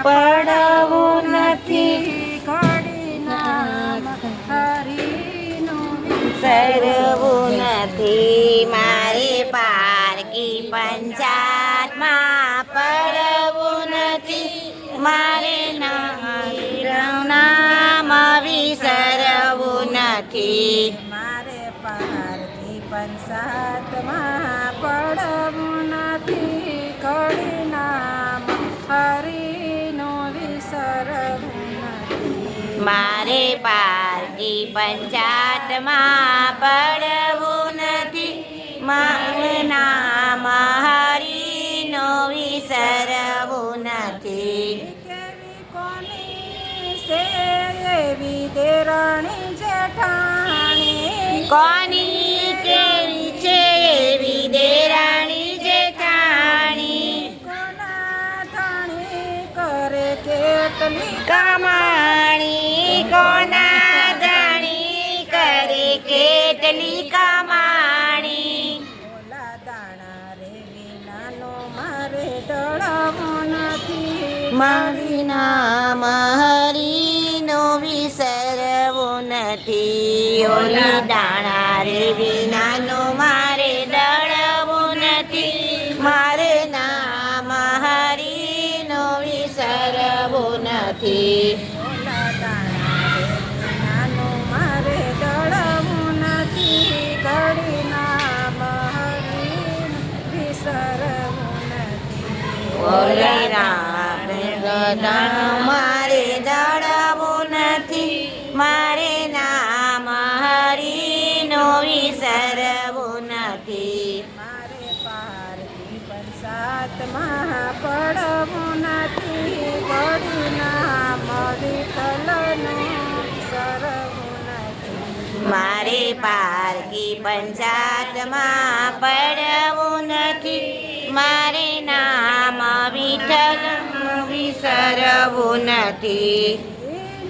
પડવું નથી ઘડીના હરીનું સરવું નથી મારે પારકી પંચાયતમાં પડવું નથી મારે નામ વિસરવું નથી મારે પારકી પંચાયતમાં પડવું નથી ઘડીના હરીનું વિસરવું નથી મારે પારકી પંચાયતમાં પડવું નથી મારું નામ હરીનો વિસરવું નથી કેવી કોની છે એવી દેરાણી જેઠાણી કોની કેવી છે એવી દેરાણી જેઠાણી કોના ધાણી કરે કેટલી કમાણી કોના જાણી કરે કેટલી કમાણી ઓલા દાણા રે વિનાનો મારે દળાવો નથી મારી નામ હરીનો વિસરવું નથી ઓલી દાણા રે વિનાનો મારે દળવું નથી મારે નામ હરીનો વિસરવું નથી ઓલા દાણા રે વિનાનો મારે દળાવું નથી ઘડીના મહરીનું વિસરવું નથી ઓલી નામ મારે દળવું નથી મારે નામ હરીનો વિસરવું નથી મારે પારકી પંચાયતમાં પડવું નથી ઘડીના વિઠ્ઠલનું વિસરવું નથી મારે પારકી પંચાયતમાં પડવું નથી મારે નામ વિઠ્ઠલનું વિસરવું નથી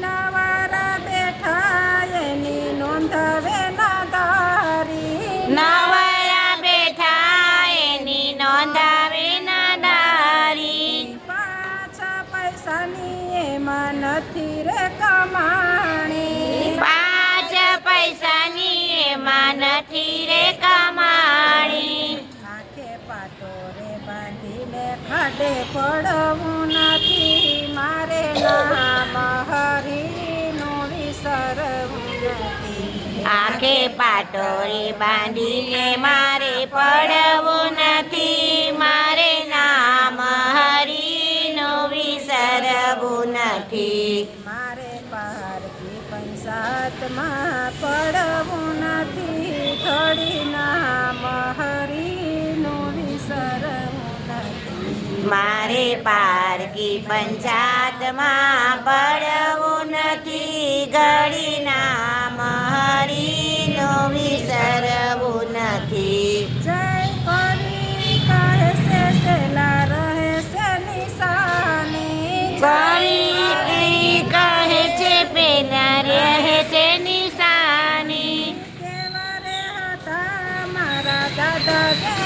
નવારા બેઠા એની નોંધાવે ના દારી નવરા બેઠા એની નોંધાવે નાદારી પાછા પૈસાની એમાં નથી રે કમાણી પાંચ પૈસાની એમાં નથી રે કમાણી આંખે પાટો રે બાંધીને ખાડે પડવું નથી મારે નામ હરીનું વિસરવું નથી આંખે પાટોરી બાંધીને મારે પડવું નથી મારે નામ હરીનો વિસરવું નથી મારે પારકી પંચાયતમાં પડવું નથી ઘડીના મહરીનું વિસરવું નથી મારે પારકી પંચાયતમાં પડવું નથી ઘડી નામ હરીનો વિસરવું નથી જય કરી કહે છે સેલા રહે છે નિશાની ગરી કહે છે પેલા રહે છે નિશાની કેવા રે હતા મારા દાદા કે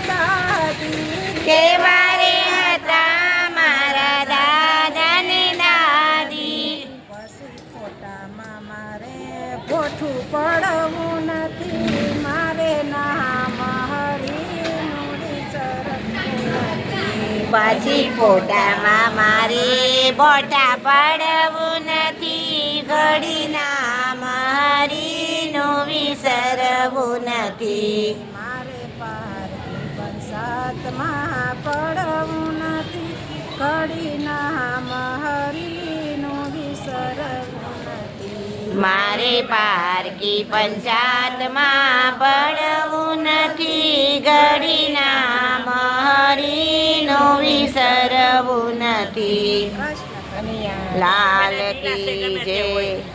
દાદી કેવા રે હતા મારા દાદા ને દાદી પછી ફોટામાં મારે પોઠું પડવું નથી મારે નામ હરીનું વિસરવું નથી પછી ફોટામાં મારે બોટા પડવું નથી ઘડી નામ હરીનો વિસરવું નથી મારે પારકી પંચાયતમાં પડવું નથી ઘડીના મહરીનું વિસરવું નથી મારે પારકી પંચાયતમાં પડવું નથી ઘડી નામ હરીનો વિસરવું નથી કૃષ્ણ કનૈયા લાલ કી જય